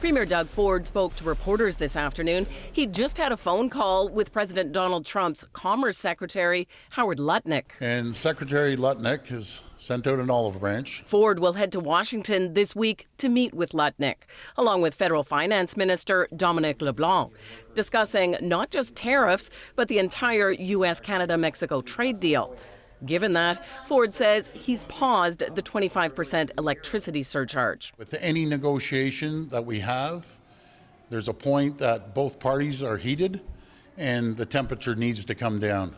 Premier Doug Ford spoke to reporters this afternoon. He just had a phone call with President Donald Trump's Commerce Secretary, Howard Lutnick. And Secretary Lutnick has sent out an olive branch. Ford will head to Washington this week to meet with Lutnick, along with Federal Finance Minister Dominic LeBlanc, discussing not just tariffs, but the entire U.S.-Canada-Mexico trade deal. Given that, Ford says he's paused the 25% electricity surcharge. With any negotiation that we have, there's a point that both parties are heated and the temperature needs to come down.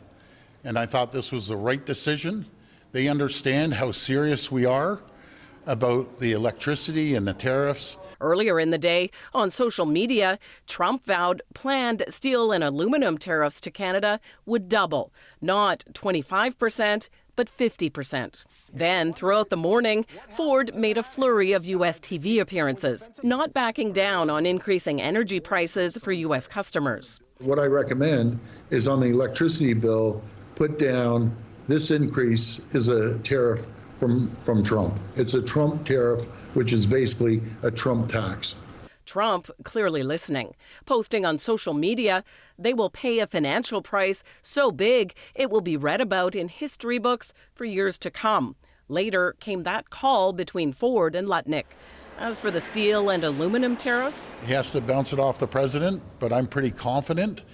And I thought this was the right decision. They understand how serious we are about the electricity and the tariffs. Earlier in the day, on social media, Trump vowed planned steel and aluminum tariffs to Canada would double, not 25%, but 50%. Then, throughout the morning, Ford made a flurry of U.S. TV appearances, not backing down on increasing energy prices for U.S. customers. What I recommend is on the electricity bill, put down this increase is a tariff from Trump. It's a Trump tariff, which is basically a Trump tax. Trump clearly listening, posting on social media they will pay a financial price so big it will be read about in history books for years to come. Later came that call between Ford and Lutnick. As for the steel and aluminum tariffs, he has to bounce it off the president, but I'm pretty confident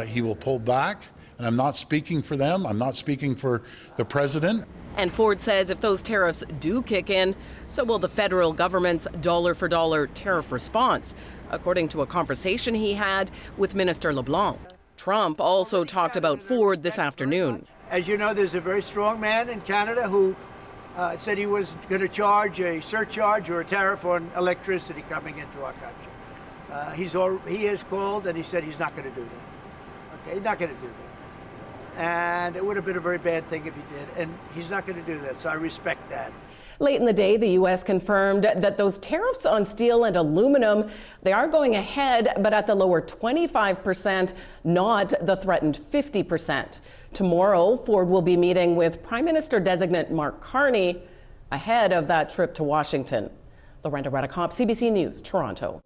he will pull back. And I'm not speaking for them. I'm not speaking for the president. And Ford says if those tariffs do kick in, so will the federal government's dollar-for-dollar tariff response, according to a conversation he had with Minister LeBlanc. Trump also talked about Ford this afternoon. As you know, there's a very strong man in Canada who said he was going to charge a surcharge or a tariff on electricity coming into our country. He has called and he said he's not going to do that. Okay, he's not going to do that. And it would have been a very bad thing if he did, and he's not going to do that, so I respect that. Late in the day, the U.S. confirmed that those tariffs on steel and aluminum, they are going ahead, but at the lower 25%, not the threatened 50%. Tomorrow, Ford will be meeting with Prime Minister-designate Mark Carney ahead of that trip to Washington. Lorenda, Reddekopp, CBC News, Toronto.